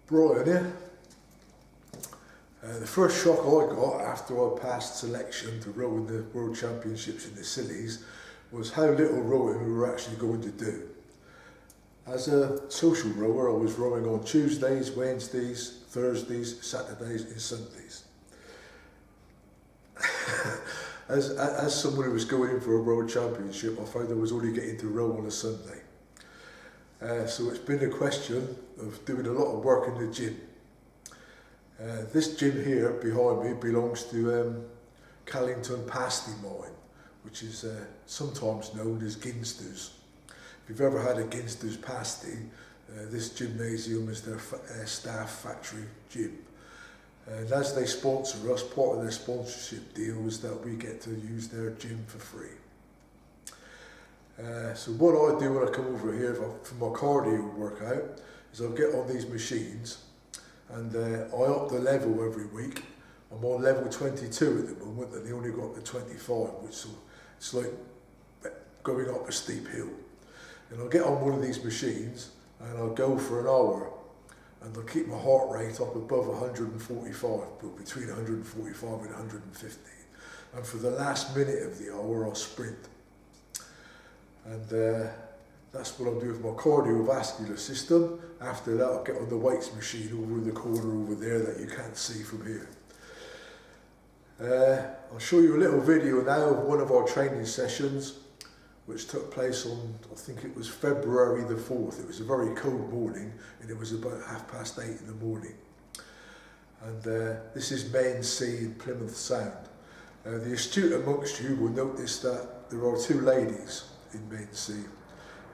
Brian here. The first shock I got after I passed selection to row in the World Championships in the Scillies was how little rowing we were actually going to do. As a social rower, I was rowing on Tuesdays, Wednesdays, Thursdays, Saturdays and Sundays. As someone who was going in for a World Championship, I found I was only getting to row on a Sunday. So it's been a question of doing a lot of work in the gym. This gym here behind me belongs to Callington Pasty Mine, which is sometimes known as Ginsters. If you've ever had a Ginsters pasty, this gymnasium is their staff factory gym. And as they sponsor us, part of their sponsorship deal is that we get to use their gym for free. So what I do when I come over here for my cardio workout is I'll get on these machines and I up the level every week. I'm on level 22 at the moment and they only got up to 25, which it's like going up a steep hill. And I'll get on one of these machines and I'll go for an hour and I'll keep my heart rate up above 145, but between 145 and 150. And for the last minute of the hour I'll sprint. And that's what I'm doing with my cardiovascular system. After that I'll get on the weights machine over in the corner over there that you can't see from here. I'll show you a little video now of one of our training sessions which took place on, I think it was February the 4th. It was a very cold morning and it was about 8:30 in the morning. And this is Main Sea in Plymouth Sound. The astute amongst you will notice that there are two ladies in Main Sea.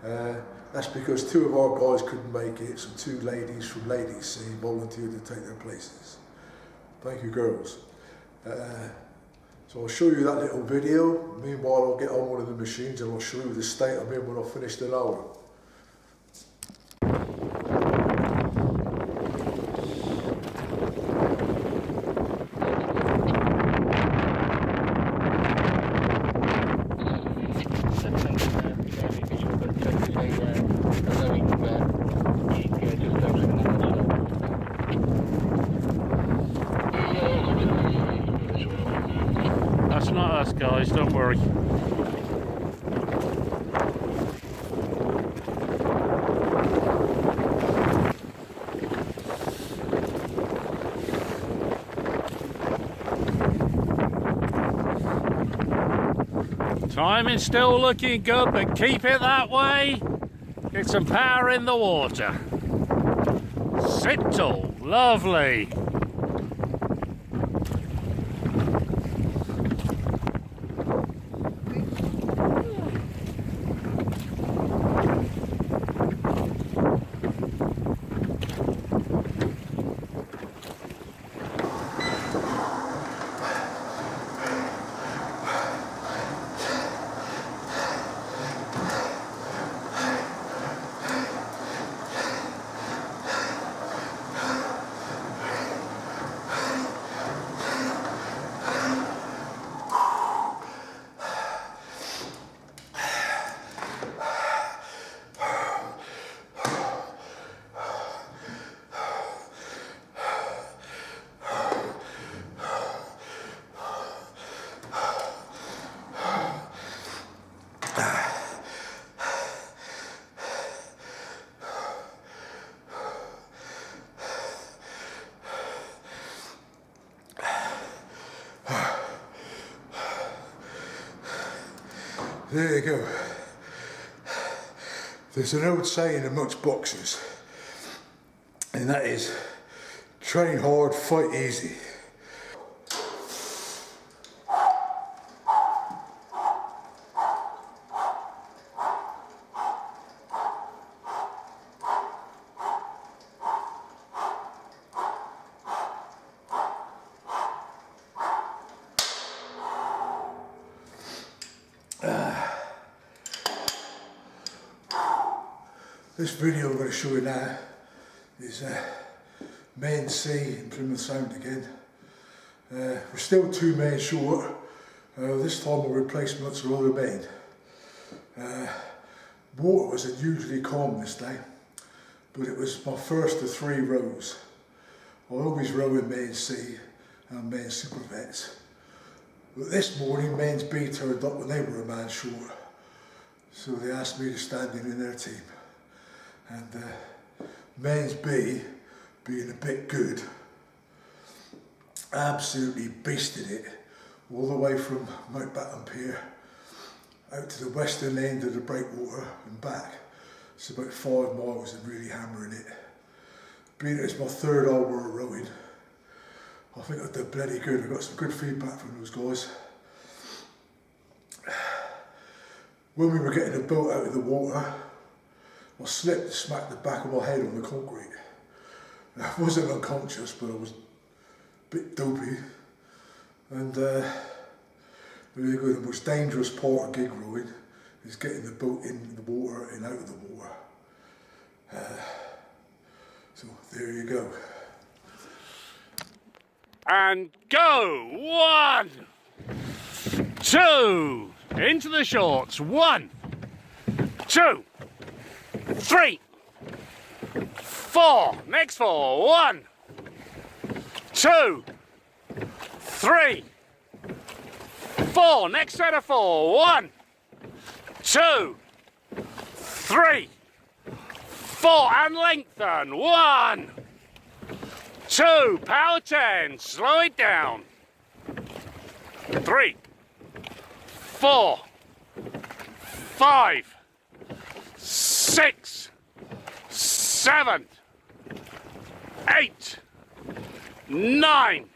That's because two of our guys couldn't make it, so two ladies from Ladies Sea volunteered to take their places. Thank you, girls. So I'll show you that little video. Meanwhile, I'll get on one of the machines and I'll show you the state I'm in when I've finished an hour. That's not us, guys, don't worry. Timing's still looking good, but keep it that way. Get some power in the water. Sit tall, lovely. There you go. There's an old saying amongst boxers, and that is, train hard, fight easy. This video I'm going to show you now is Main Sea in Plymouth Sound again. We're still 2 men short. This time the replacements are other men. Water was unusually calm this day. but it was my first of 3 rows. I always row in main C and main super vets. But this morning, men's B turned up when they were a man short. So they asked me to stand in their team. And men's B, being a bit good, absolutely beasted it all the way from Mountbatten Pier out to the western end of the breakwater and back. It's about 5 miles and really hammering it. Being it's my 3rd hour of rowing, I think I did bloody good. I got some good feedback from those guys. When we were getting the boat out of the water, I slipped and smacked the back of my head on the concrete. I wasn't unconscious, but I was a bit dopey. And really good. The most dangerous part of gig rowing is getting the boat in the water and out of the water. So there you go. And go! 1, 2, into the shorts. 1, 2, 3, 4. Next 4. 1, 2, 3, 4. Next set of 4. 1, 2, 3, 4. And lengthen. 1, 2. Power 10. Slow it down. 3, 4, 5, 6, 7, 8, 9,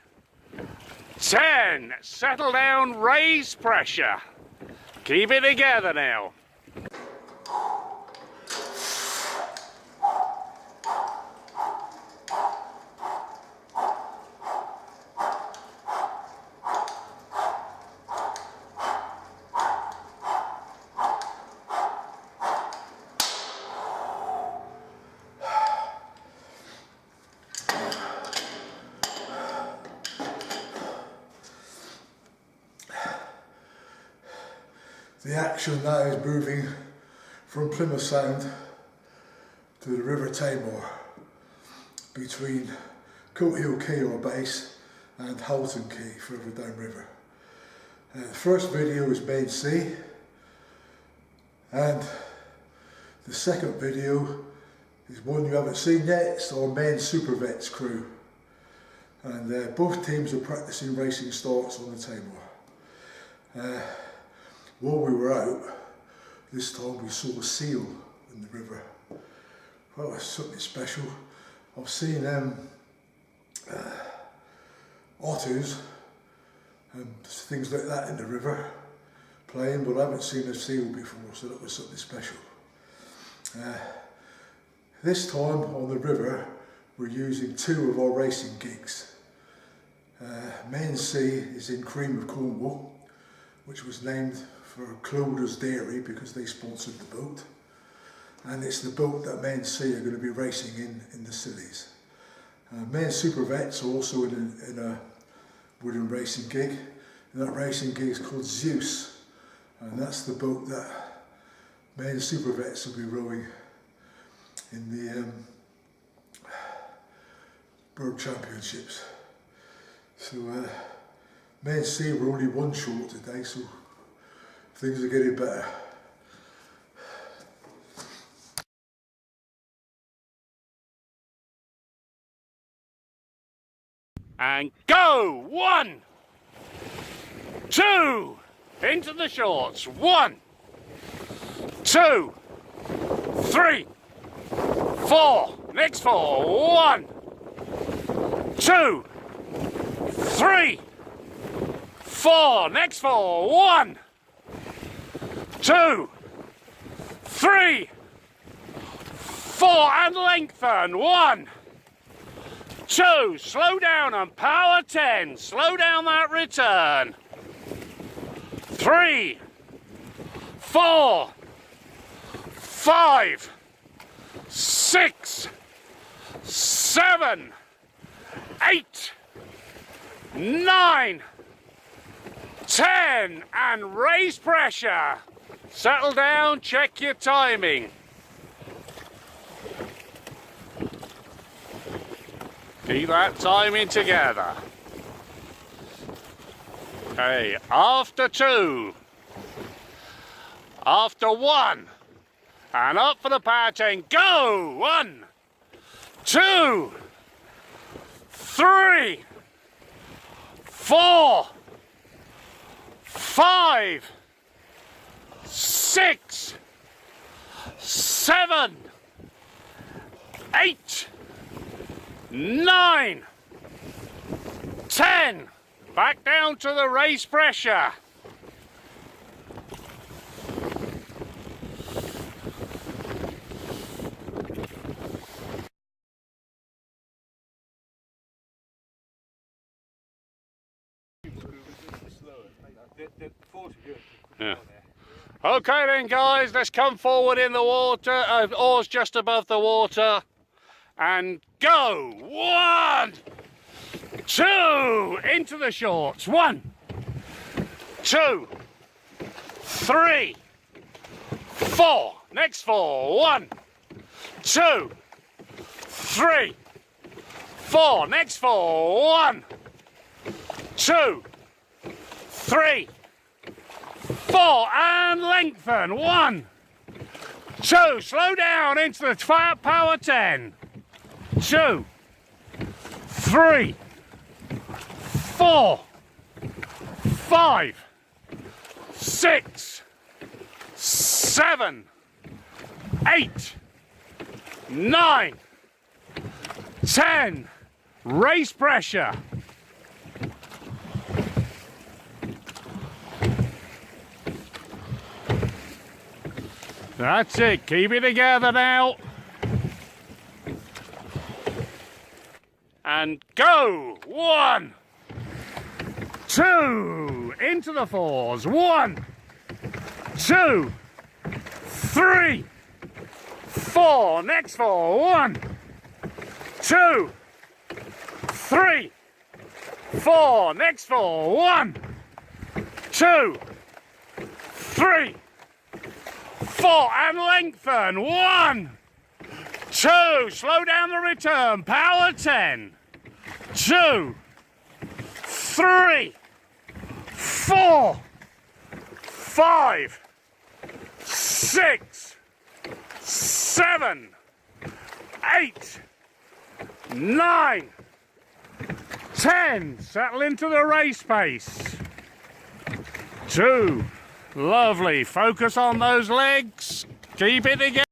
10. Settle down, raise pressure. Keep it together now. The action now is moving from Plymouth Sound to the River Tamar between Coat Hill Quay, our base, and Halton Quay further downriver. The first video is main C, and the second video is one you haven't seen yet. It's our main Super Vets crew, and both teams are practicing racing starts on the Tamar. While we were out, this time we saw a seal in the river. Well, it's something special. I've seen otters and things like that in the river playing, but I haven't seen a seal before, so that was something special. This time on the river, we're using 2 of our racing gigs. Main C is in Cream of Cornwall, which was named for Cloder's Dairy because they sponsored the boat, and it's the boat that Main C are going to be racing in the Scillies. Main Super Vets are also in a wooden racing gig, and that racing gig is called Zeus, and that's the boat that Main Super Vets will be rowing in the World Championships. So Main C were only 1 short today, so things are getting better. And go! 1, 2, into the shorts. 1, 2, 3, 4. Next 4. 1, 2, 3, 4. Next 4. 1, 2, 3, 4. And lengthen. 1, 2. Slow down and power 10. Slow down that return. 3, 4, 5, 6, 7, 8, 9, 10. And raise pressure. Settle down, check your timing. Keep that timing together. Okay, after 2. After 1. And up for the power 10. Go! 1, 2, 3, 4, 5, 6, 7, 8, 9, 10. Back down to the race pressure. Yeah. Okay then guys, let's come forward in the water, oars just above the water, and go! 1, 2, into the shorts, 1, 2, 3, 4, next 4, 1, 2, 3, 4, next 4, 1, 2, 3, 4, and lengthen, 1, 2, slow down into the power 10, 2, 3, 4, 5, 6, 7, 8, 9, 10, race pressure. That's it, keep it together now. And go! 1, 2, into the 4s, 1, 2, 3, 4, next 4, 1, 2, 3, 4, next 4, 1, 2, 3, 4, and lengthen, 1, 2, slow down the return, power 10, 2, 3, 4, 5, 6, 7, 8, 9, 10, settle into the race pace, 2, lovely, focus on those legs, keep it together.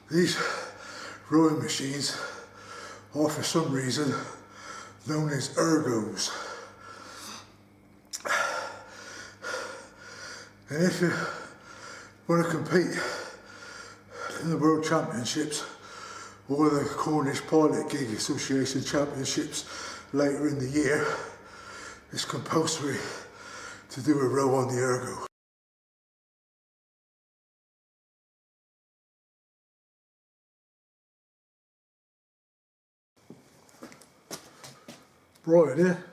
These rowing machines are for some reason known as ergos. And if you want to compete in the World Championships or the Cornish Pilot Gig Association Championships later in the year, it's compulsory to do a row on the ergo. Right here,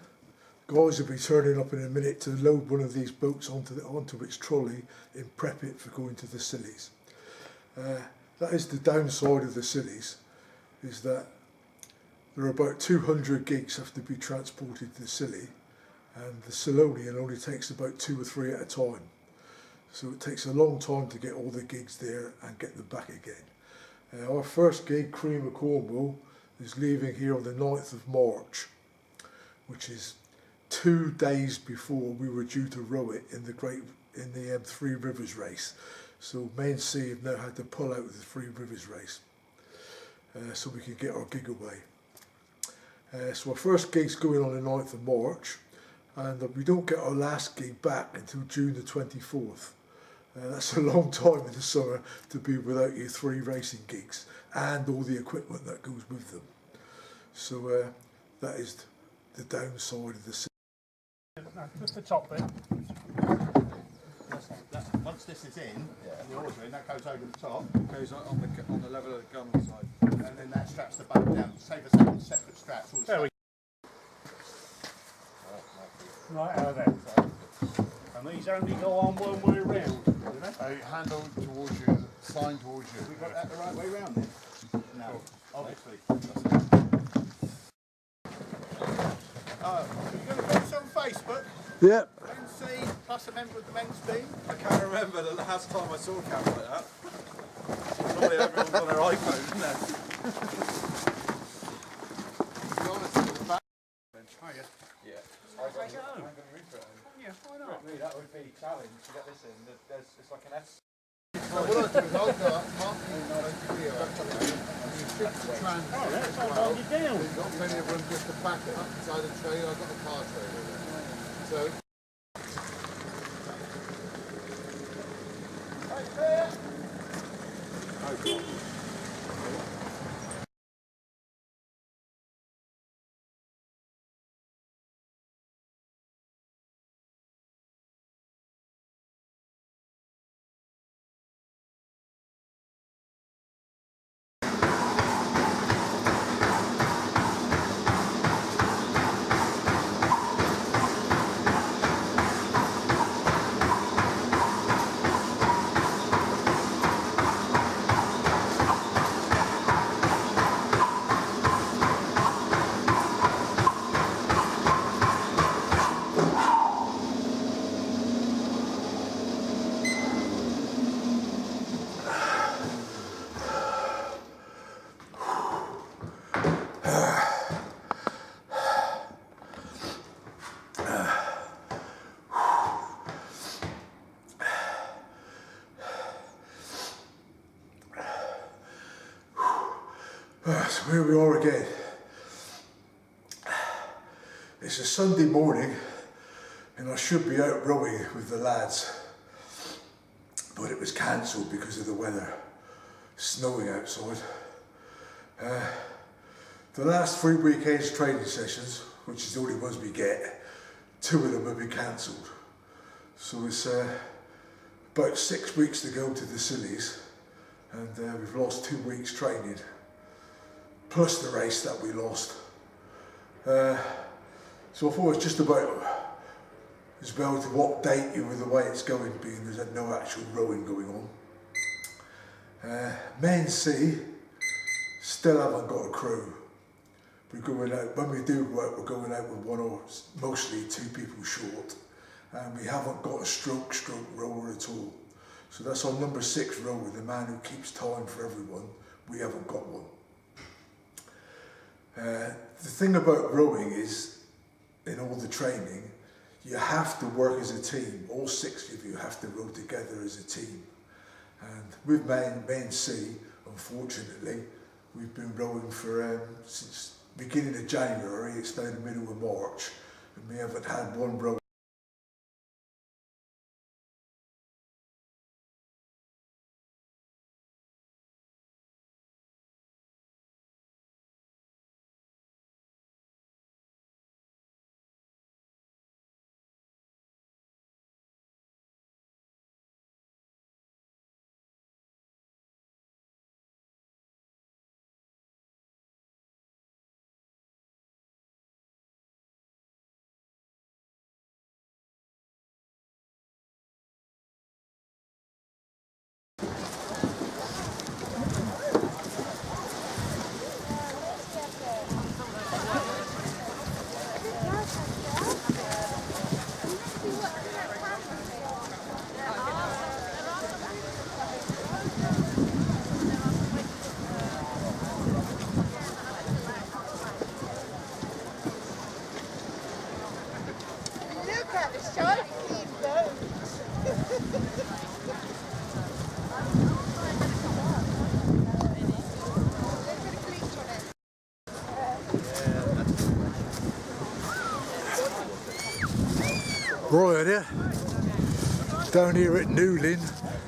guys will be turning up in a minute to load one of these boats onto its trolley and prep it for going to the Scillies. That is the downside of the Scillies, is that there are about 200 gigs have to be transported to the Scilly, and the Salonian only takes about 2 or 3 at a time. So it takes a long time to get all the gigs there and get them back again. Our first gig, Cream of Cornwall, is leaving here on the 9th of March, which is 2 days before we were due to row it in the Three Rivers race. So Main Sea have now had to pull out of the Three Rivers race so we can get our gig away. So our first gig's going on the 9th of March, and we don't get our last gig back until June the 24th. That's a long time in the summer to be without your 3 racing gigs and all the equipment that goes with them. So that is the downside of the system. No, just the top bit. Once this is in, the oars are in, that goes over the top. Goes on the level of the gun side. And then that straps the boat down. Save us having separate straps. All There we go. Right out of there. And these only go on one way round, do they? A handle towards you, sign towards you. We got that the right way round then? No, obviously. You're going to put this on Facebook? Yeah. MC plus a member of the men's team? I can't remember the last time I saw a camera like that. Normally everyone's on their iPhone, isn't it? To be honest, at the back, Oh, yeah. Yeah. Yeah, why not? For me, that would be a challenge to get this in. It's like an S. so what I'll do is I'll go up, mark the video, and you shift the trans. Oh, that's how hold you down. You've got plenty of room just to back it up inside the trailer. I've got the car trailer there. So, So here we are again. It's a Sunday morning and I should be out rowing with the lads, but it was cancelled because of the weather, snowing outside. The last 3 weekends training sessions, which is the only ones we get, 2 of them have been cancelled. So it's about 6 weeks to go to the Sillies, and we've lost 2 weeks training, plus the race that we lost. So I thought it's just about as well to update you with the way it's going, being there's no actual rowing going on. Main Sea still haven't got a crew. We're going out, when we do work, we're going out with 1 or mostly 2 people short, and we haven't got a stroke rower at all. So that's our number 6 rower, the man who keeps time for everyone. We haven't got one. The thing about rowing is, in all the training, you have to work as a team. All 6 of you have to row together as a team. And with Main Sea, unfortunately, we've been rowing for since beginning of January. It's now the middle of March, and we haven't had one row. Right here, down here at Newlyn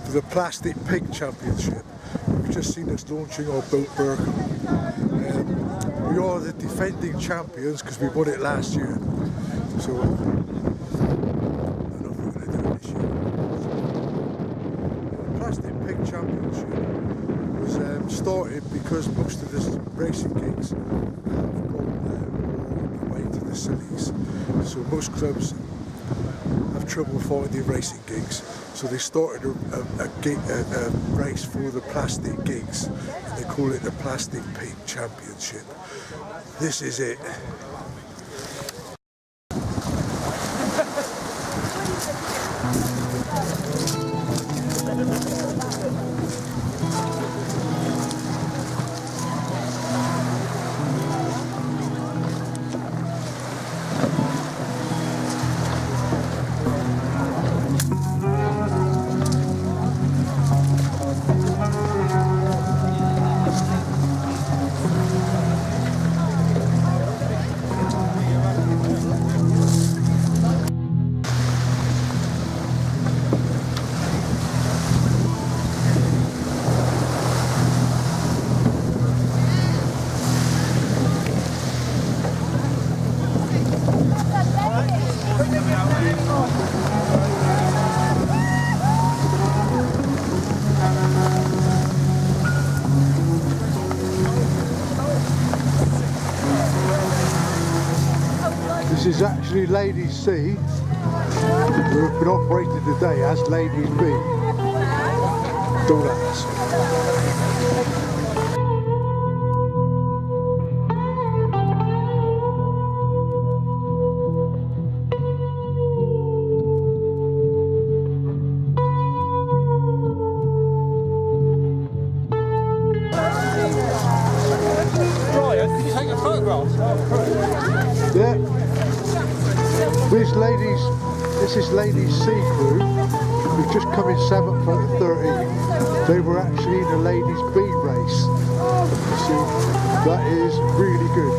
for the Plastic Pig Championship. You've just seen us launching our boat Berkham. We are the defending champions because we won it last year. So, I don't know if we're going to do it this year. The Plastic Pig Championship was started because most of the racing gigs have gone away to the cities. So most clubs have trouble finding racing gigs, so they started a race for the plastic gigs. They call it the Plastic Pig Championship. This is it. This is actually Ladies C, who have been operated today as Ladies B. Don't ask. Brian, did you take a photograph? Yeah. This is Ladies C crew. We've just come in 7th out of 13. They were actually in the Ladies B race. So that is really good.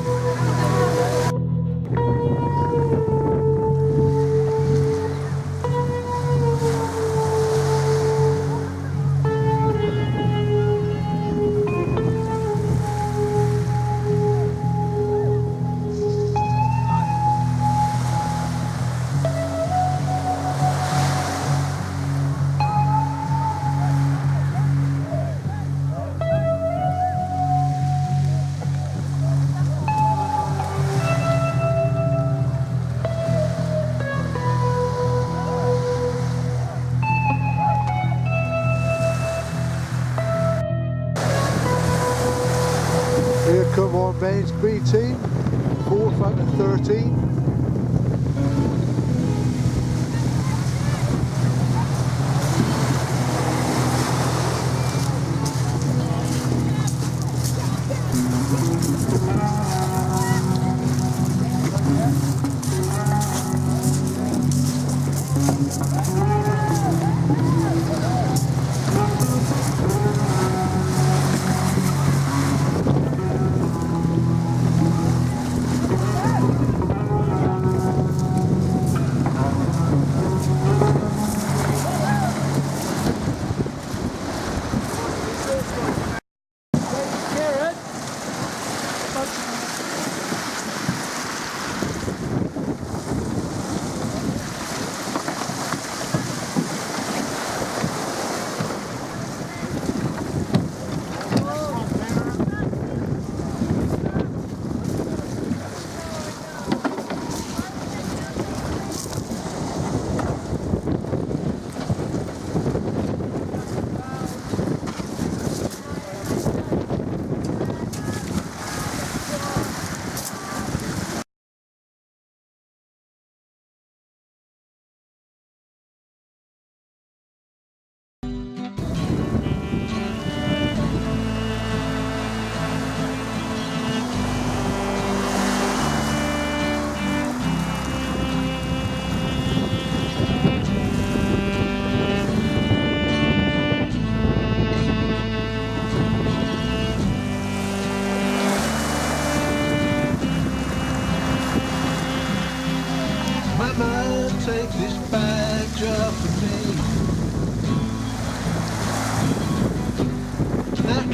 Here come our men's B team, 4th out of 13.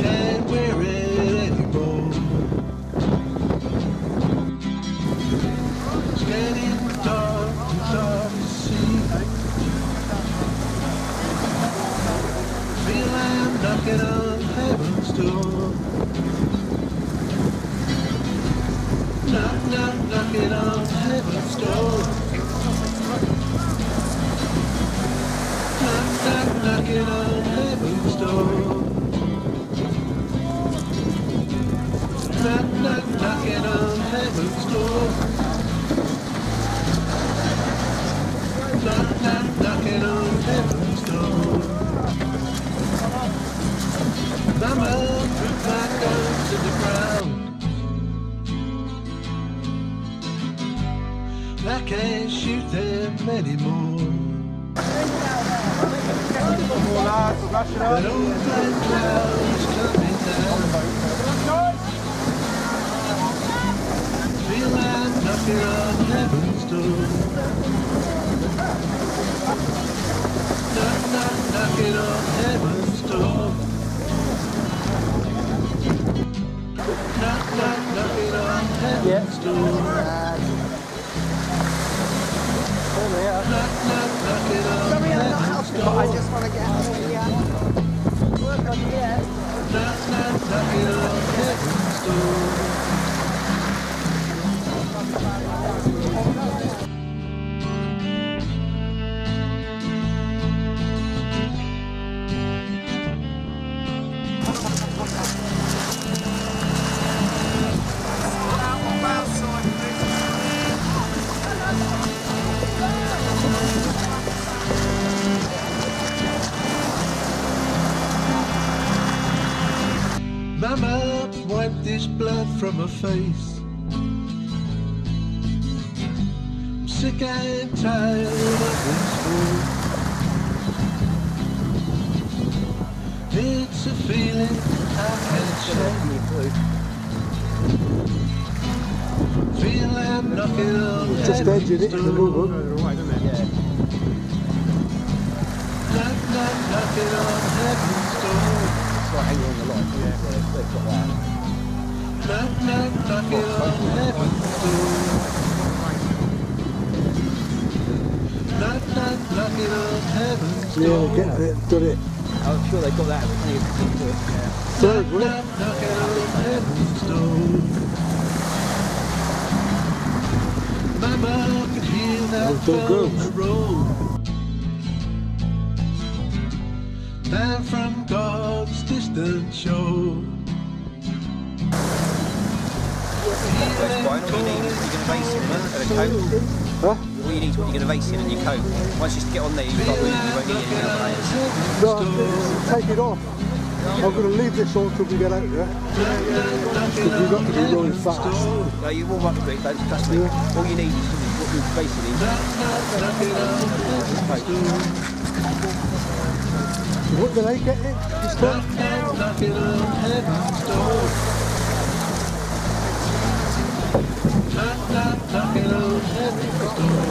can't wear it anymore. It's getting dark, too dark to see. Feel I'm knocking on heaven's door. Knock, knock, knocking on heaven's door. Knock, knock, knocking on heaven's door. Knock, knock, knocking on heaven's door. Knock, knock, knocking on heaven's door. Mama put my gun to the ground. I can't shoot them anymore. That old black cloud is coming down. Feel like knocking on heaven's door. Knock, knock, knocking on heaven's door. Knock, knock, knocking on heaven's door. Knock, knock, knocking on heaven's door. I just want to get out of here. Work on here. Knock, knock, knocking on heaven's door. Mama, wipe this blood from her face. I'm sick and tired of this war. It's a feeling I can't shake. Feel I'm knocking on Just edging it in the door. room. Knock, knock, knocking on heaven's door. Knock, knock, knocking on heaven's door. Knock, knock, knocking on heaven's door. Yeah, get it, done it. I'm sure they got that plenty of people to it. Knock, knock, knocking on heaven's door. Mama could hear that from the road. Down from God's distant shore. That's fine. All you need is you're going to vase in and a coat. Huh? All you need is what you're going to vase in and your coat. Once you get on there, you start moving, you won't need anything else. No, take it off. I'm going to leave this on until we get out there. Because you've got to be really fast. No, you warm up a bit, don't trust me. All you need is what you're basing in. What did I get in? This time? Knocking on heaven's door. Knock, knock, knocking on heaven's door.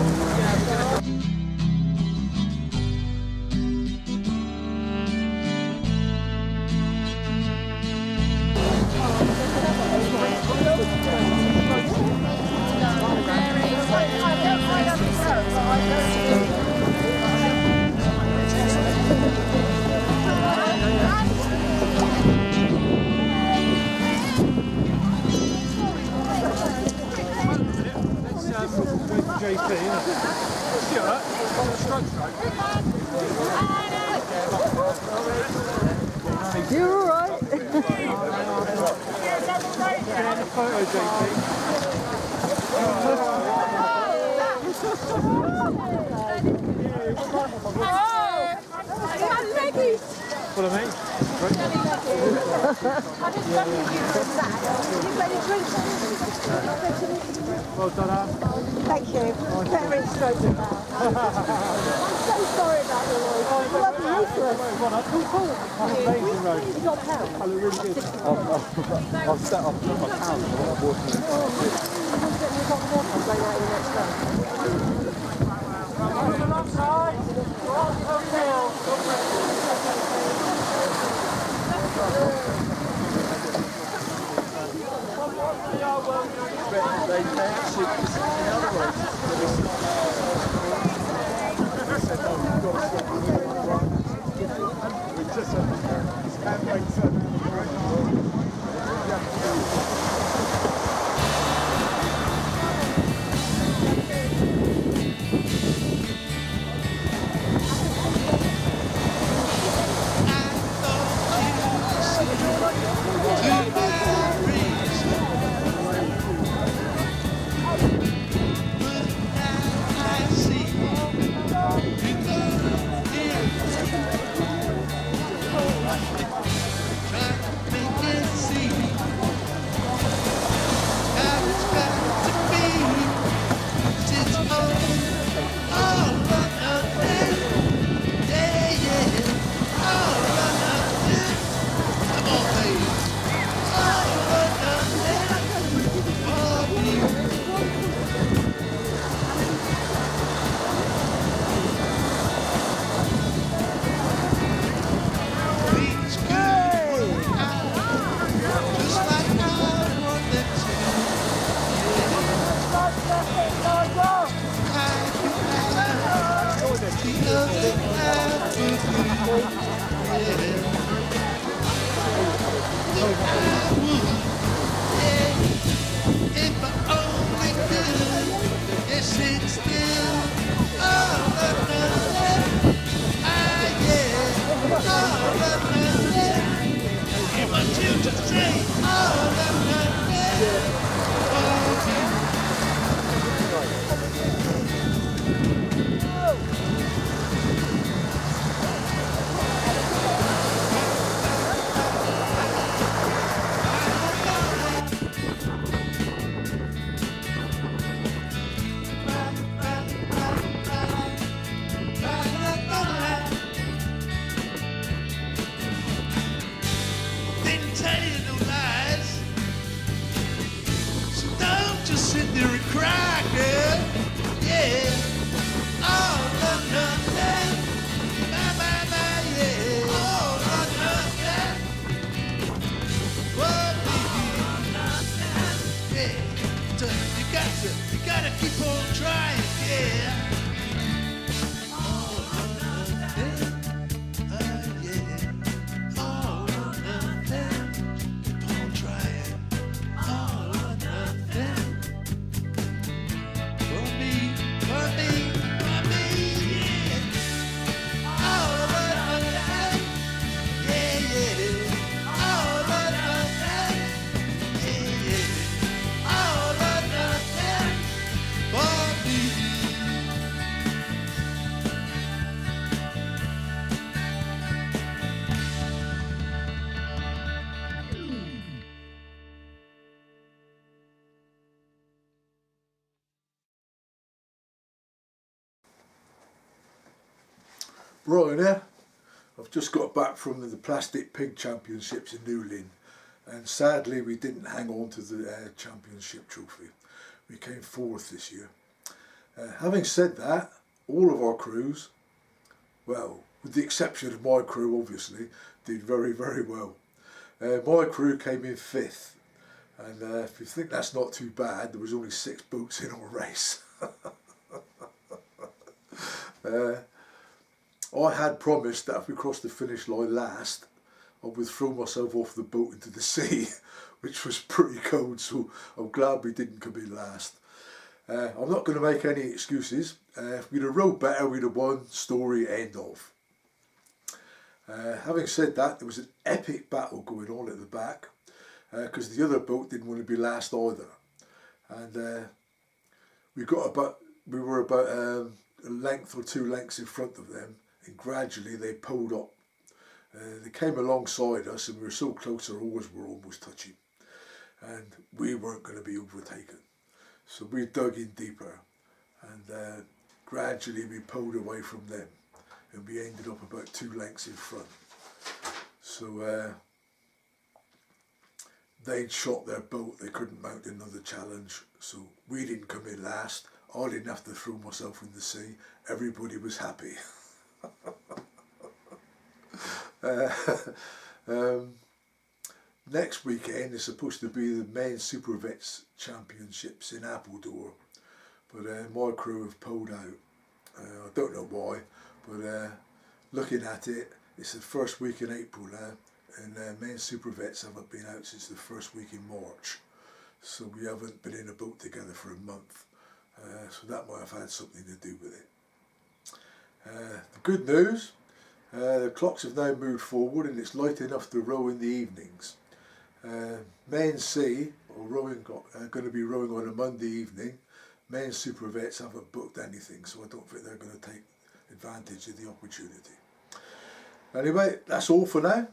You're all right. Follow me. Well done, Anne. Thank you. Very straight with that. I'm so sorry about the noise. Bloody useless. Amazing road. You got help. I look really good. I'll set off my pounds and what I'm walking. Alongside. Didn't tell you no lies. So don't just sit there and cry, girl. Yeah. All or nothing. Bye, bye, bye, yeah. All or nothing. Whoa, baby. Yeah. So you gotta keep on trying, yeah. All or nothing. Yeah. All or nothing. Keep on trying. All or nothing. For me, for me, for me, yeah. All or nothing. Yeah, yeah. All or nothing. Yeah, yeah. All or nothing. For me. Right there, I've just got back from the Plastic Pig Championships in New Lynn, and sadly we didn't hang on to the championship trophy. We came fourth this year. Having said that, all of our crews, well, with the exception of my crew obviously, did very, very well. My crew came in fifth, and if you think that's not too bad, there was only 6 boats in our race. I had promised that if we crossed the finish line last, I would throw myself off the boat into the sea, which was pretty cold, so I'm glad we didn't come in last. I'm not going to make any excuses. If we'd have rowed better, we'd have won, story, end of. Having said that, there was an epic battle going on at the back, because the other boat didn't want to be last either. And we were about a length or 2 lengths in front of them, and gradually they pulled up. They came alongside us, and we were so close our oars were almost touching, and we weren't going to be overtaken. So we dug in deeper, and gradually we pulled away from them, and we ended up about 2 lengths in front. So they'd shot their boat, they couldn't mount another challenge, so we didn't come in last. I didn't have to throw myself in the sea. Everybody was happy. next weekend is supposed to be the men's Super Vets Championships in Appledore, but my crew have pulled out. I don't know why, but looking at it, it's the first week in April now, and men's Super Vets haven't been out since the first week in March, so we haven't been in a boat together for a month, so that might have had something to do with it. The good news, the clocks have now moved forward and it's light enough to row in the evenings. Men's C are going to be rowing on a Monday evening. Men's Super Vets haven't booked anything, so I don't think they're going to take advantage of the opportunity. Anyway, that's all for now.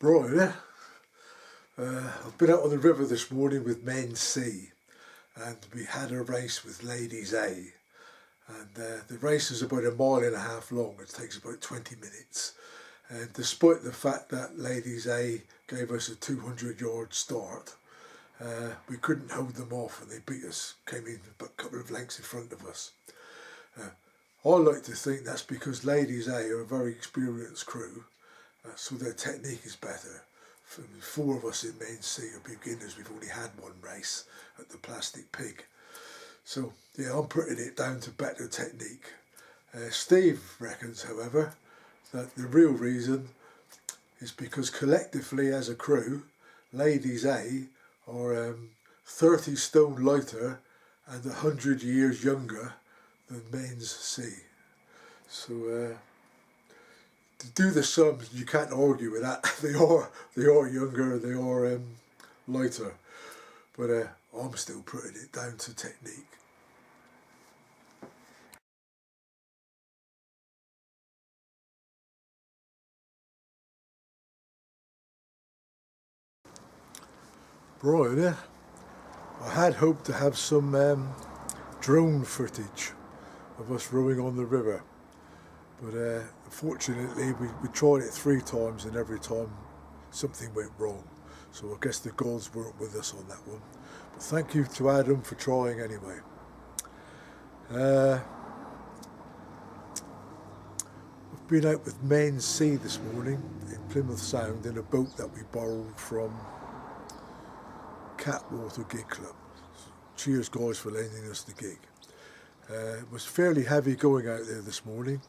Right, I've been out on the river this morning with Men's C, and we had a race with Ladies A, and the race is about 1.5 miles long. It takes about 20 minutes, and despite the fact that Ladies A gave us a 200-yard start, we couldn't hold them off, and they beat us, came in a couple of lengths in front of us. I like to think that's because Ladies A are a very experienced crew, so their technique is better. 4 of us in Men's C are beginners. We've only had one race at the Plastic Pig. So yeah, I'm putting it down to better technique. Steve reckons, however, that the real reason is because collectively as a crew, Ladies A are 30 stone lighter and 100 years younger than Men's C. So to do the sums, you can't argue with that. They are younger, they are lighter, but I'm still putting it down to technique. Right, I had hoped to have some drone footage of us rowing on the river, but unfortunately we tried it 3 times and every time something went wrong, so I guess the gods weren't with us on that one. But thank you to Adam for trying anyway. We've been out with Men's C this morning in Plymouth Sound in a boat that we borrowed from Catwater Gig Club. Cheers guys for lending us the gig. It was fairly heavy going out there this morning,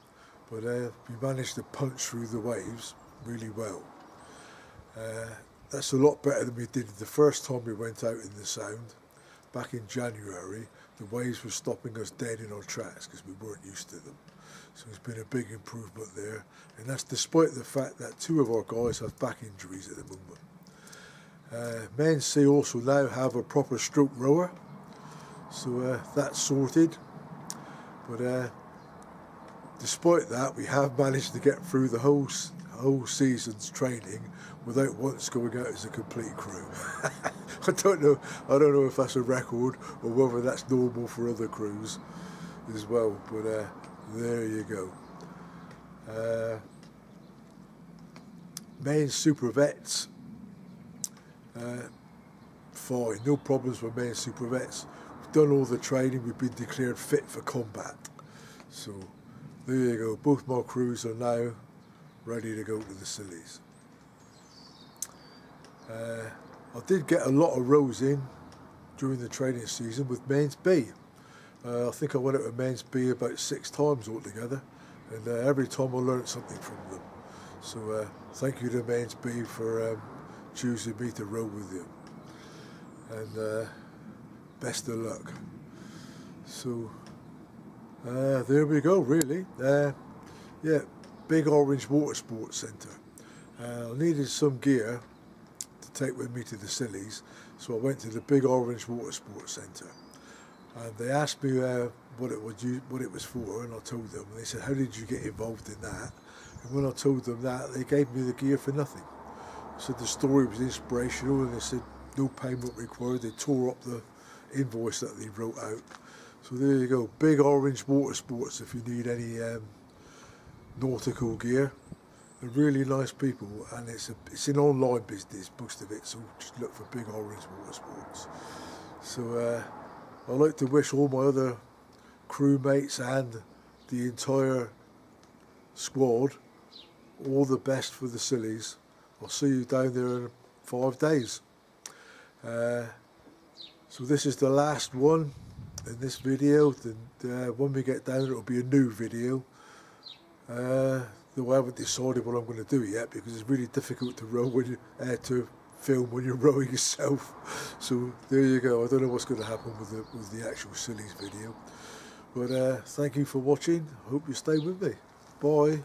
but we managed to punch through the waves really well. That's a lot better than we did the first time we went out in the Sound. Back in January, the waves were stopping us dead in our tracks because we weren't used to them. So it's been a big improvement there, and that's despite the fact that 2 of our guys have back injuries at the moment. Men's C also now have a proper stroke rower, so that's sorted. But despite that, we have managed to get through the whole season's training without once going out as a complete crew. I don't know if that's a record or whether that's normal for other crews as well. But there you go. Men's Super Vets. Fine, no problems with Men's Super Vets. We've done all the training, we've been declared fit for combat. So there you go, both my crews are now ready to go to the Sillies. I did get a lot of rows in during the training season with Men's B. I think I went out with Men's B about 6 times altogether, and every time I learned something from them. So thank you to Men's B for choosing me to row with you, and best of luck. So there we go, really. Yeah, Big Orange Water Sports Centre. I needed some gear to take with me to the Sillies, so I went to the Big Orange Water Sports Centre, and they asked me what it was for, and I told them, and they said, how did you get involved in that? And when I told them that, they gave me the gear for nothing. So the story was inspirational, and they said no payment required. They tore up the invoice that they wrote out. So there you go, Big Orange Water Sports if you need any nautical gear. They're really nice people, and it's an online business, most of it, so just look for Big Orange Water Sports. So I'd like to wish all my other crewmates and the entire squad all the best for the Sillies. I'll see you down there in 5 days. So this is the last one in this video. When we get down, it'll be a new video. Though I haven't decided what I'm going to do yet, because it's really difficult to row when you to film when you're rowing yourself. So there you go. I don't know what's going to happen with the actual Sillies video. But thank you for watching. Hope you stay with me. Bye.